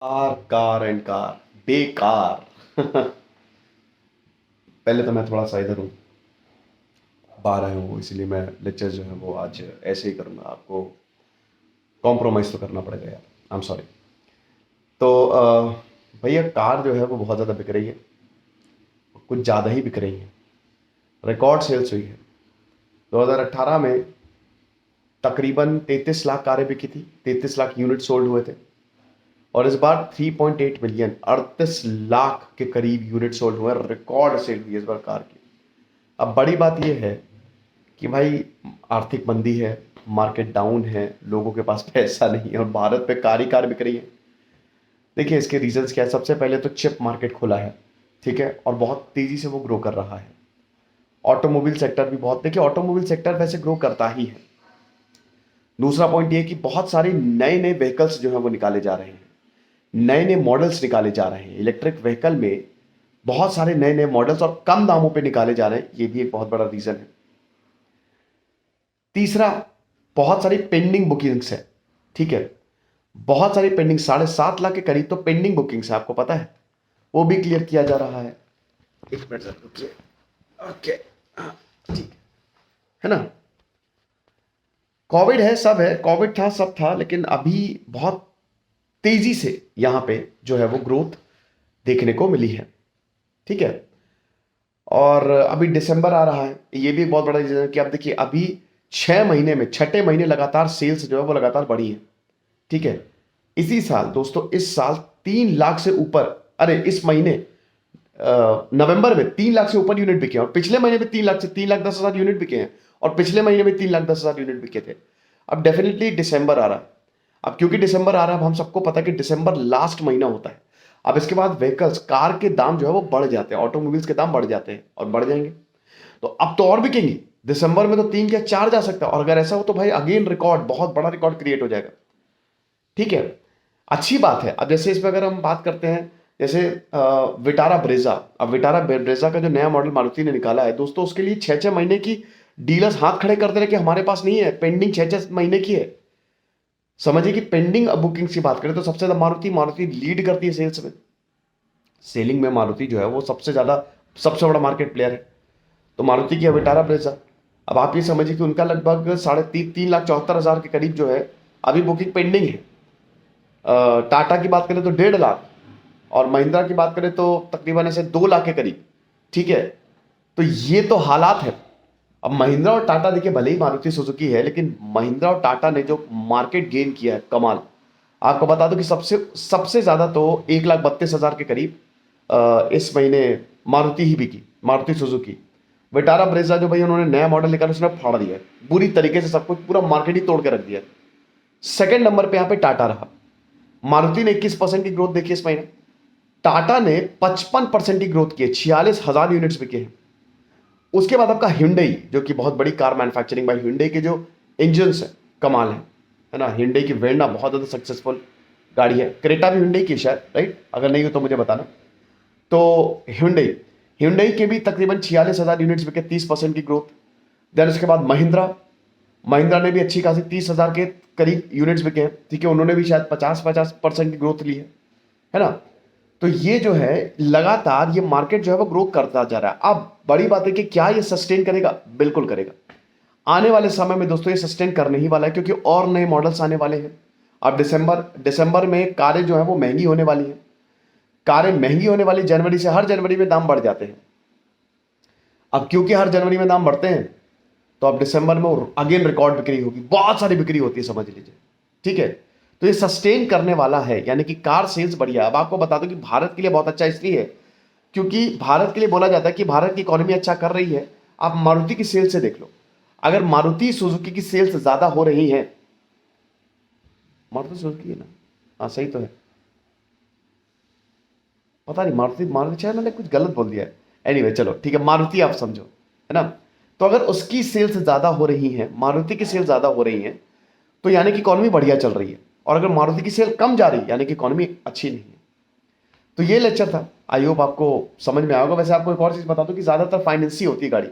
Car car and car बेकार। पहले तो मैं थोड़ा सा इधर हूँ, बाहर आया हूँ, इसलिए मैं लेक्चर जो है वो आज ऐसे ही करूँगा। आपको कॉम्प्रोमाइज़ तो करना पड़ेगा यार, आई एम सॉरी। तो भैया कार जो है वो बहुत ज़्यादा बिक रही है, कुछ ज़्यादा ही बिक रही है। रिकॉर्ड सेल्स हुई है 2018 में। तकरीबन 33 लाख कारें बिकी थी, 33 लाख यूनिट सोल्ड हुए थे। और इस बार 3.8 मिलियन 38 लाख के करीब यूनिट सोल्ड हुए, रिकॉर्ड सेल हुई है इस बार कार की। अब बड़ी बात यह है कि भाई आर्थिक मंदी है, मार्केट डाउन है, लोगों के पास पैसा नहीं है और भारत पे कार ही कार बिक रही है। देखिए इसके रीजंस क्या है। सबसे पहले तो चिप मार्केट खुला है, ठीक है, और बहुत तेजी से वो ग्रो कर रहा है। ऑटोमोबाइल सेक्टर भी बहुत, देखिए ऑटोमोबाइल सेक्टर वैसे ग्रो करता ही है। दूसरा पॉइंट ये कि बहुत सारे नए नए व्हीकल्स जो है वो निकाले जा रहे हैं, नए नए मॉडल्स निकाले जा रहे हैं। इलेक्ट्रिक व्हीकल में बहुत सारे नए नए मॉडल्स और कम दामों पे निकाले जा रहे हैं, ये भी एक बहुत बड़ा रीजन है। तीसरा, बहुत सारी पेंडिंग बुकिंग्स है, ठीक है, बहुत सारी पेंडिंग, 7.5 लाख के करीब तो पेंडिंग बुकिंग्स है, आपको पता है, वो भी क्लियर किया जा रहा है। एक मिनट सर रुकिए। ओके, हाँ, ठीक है ना। कोविड है, सब है, कोविड था, सब था, लेकिन अभी बहुत तेजी से यहां पे जो है वो ग्रोथ देखने को मिली है, ठीक है। और अभी दिसंबर आ रहा है, ये भी एक बहुत बड़ा रीजन है कि अब देखिए अभी 6 महीने में, छठे महीने लगातार सेल्स जो है वो लगातार बढ़ी है, ठीक है। इसी साल दोस्तों, इस साल 3 लाख से ऊपर, अरे इस महीने नवंबर में 3 लाख से ऊपर यूनिट बिके हैं, और पिछले महीने में 3 लाख से 3,10,000 यूनिट बिके हैं, और पिछले महीने में 3,10,000 यूनिट बिके थे। अब डेफिनेटली दिसंबर आ रहा है। अब क्योंकि दिसंबर आ रहा है, अब हम सबको पता है कि दिसंबर लास्ट महीना होता है। अब इसके बाद व्हीकल्स, कार के दाम जो है वो बढ़ जाते हैं, ऑटोमोबाइल्स के दाम बढ़ जाते हैं और बढ़ जाएंगे। तो अब तो और बिकेंगी, दिसंबर में तो 3 या 4 जा सकता है, और अगर ऐसा हो तो भाई अगेन रिकॉर्ड, बहुत बड़ा रिकॉर्ड क्रिएट हो जाएगा, ठीक है। अच्छी बात है। अब जैसे इसमें अगर हम बात करते हैं, जैसे विटारा ब्रेजा, अब विटारा ब्रेजा का जो नया मॉडल मारुति ने निकाला है दोस्तों, उसके लिए 6-6 महीने की डीलर्स हाथ खड़े करते रहे कि हमारे पास नहीं है, पेंडिंग 6-6 महीने की है। समझिए कि पेंडिंग बुकिंग्स की बात करें तो सबसे ज्यादा मारुति मारुति लीड करती है सेल्स में। सेलिंग में मारुति जो है वो सबसे ज्यादा, सबसे बड़ा मार्केट प्लेयर है। तो मारुति की विटारा ब्रेजा, अब आप ये समझिए कि उनका लगभग 3,74,000 के करीब जो है अभी बुकिंग पेंडिंग है। टाटा की बात करें तो 1.5 लाख, और महिंद्रा की बात करें तो तकरीबन ऐसे 2 लाख के करीब, ठीक है। तो ये तो हालात है। अब महिंद्रा और टाटा, देखिए भले ही मारुति सुजुकी है, लेकिन महिंद्रा और टाटा ने जो मार्केट गेन किया है, कमाल। आपको बता दो कि सबसे सबसे ज्यादा तो 1,32,000 के करीब इस महीने मारुति ही बिकी, मारुति सुजुकी। विटारा ब्रेजा जो भाई उन्होंने नया मॉडल निकाला, उसने फाड़ दिया है बुरी तरीके से, सब कुछ पूरा मार्केट ही तोड़ के रख दिया है। सेकंड नंबर पे यहां पे टाटा रहा। मारुति ने 21% की ग्रोथ देखी इस महीने, टाटा ने 55% की ग्रोथ की है, 46,000 यूनिट्स बिके हैं। उसके बाद आपका Hyundai, जो कि बहुत बड़ी कार मैन्युफैक्चरिंग, भाई Hyundai के जो इंजन्स है कमाल है ना। Hyundai की वेरना बहुत ज्यादा सक्सेसफुल गाड़ी है, क्रेटा भी Hyundai की शायद, राइट, अगर नहीं हो तो मुझे बताना। तो Hyundai, Hyundai के भी तकरीबन 46,000 यूनिट्स बिके, 30% की ग्रोथ। देन उसके बाद महिंद्रा, महिंद्रा ने भी अच्छी खासी 30,000 के करीब यूनिट्स बिके हैं, ठीक है, उन्होंने भी शायद 50% की ग्रोथ ली है ना। तो ये जो है लगातार ये मार्केट जो है वो ग्रो करता जा रहा है। अब बड़ी बात है कि क्या ये सस्टेन करेगा, बिल्कुल करेगा। आने वाले समय में दोस्तों ये सस्टेन करने ही वाला है, क्योंकि और नए मॉडल्स आने वाले हैं। अब दिसंबर में कारें जो है वो महंगी होने वाली हैं, कारें महंगी होने वाली, जनवरी से, हर जनवरी में दाम बढ़ जाते हैं। अब क्योंकि हर जनवरी में दाम बढ़ते हैं, तो अब दिसंबर में अगेन रिकॉर्ड बिक्री होगी, बहुत सारी बिक्री होती है, समझ लीजिए, ठीक है। तो ये सस्टेन करने वाला है, यानी कि कार सेल्स बढ़िया। अब आपको बता दूं कि भारत के लिए बहुत अच्छा इसलिए है क्योंकि भारत के लिए बोला जाता है कि भारत की इकोनॉमी अच्छा कर रही है। आप मारुति की सेल्स से देख लो, अगर मारुति सुजुकी की सेल्स ज्यादा हो रही है, मारुति सुजुकी है ना, हाँ सही तो है, पता नहीं, मारुति मारुति शायद मैंने कुछ गलत बोल दिया है। एनीवे चलो ठीक है, मारुति आप समझो, है ना। तो अगर उसकी सेल्स ज्यादा हो रही है, मारुति की सेल्स ज्यादा हो रही है, तो यानी कि इकोनॉमी बढ़िया चल रही है। और अगर मारुति की सेल कम जा रही है, यानी कि इकोनॉमी अच्छी नहीं है। तो ये लेक्चर था, आई होप आपको समझ में आया होगा। वैसे आपको एक और चीज बता दूं कि ज्यादातर फाइनेंस ही होती है गाड़ी,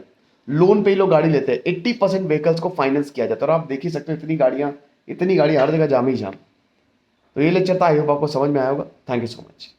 लोन पे ही लोग गाड़ी लेते हैं। 80% व्हीकल्स को फाइनेंस किया जाता है, और आप देख ही सकते हो इतनी गाड़ी हर जगह जाम ही जाम। तो ये लेक्चर था, आई होप आपको समझ में आया होगा। Thank you so much.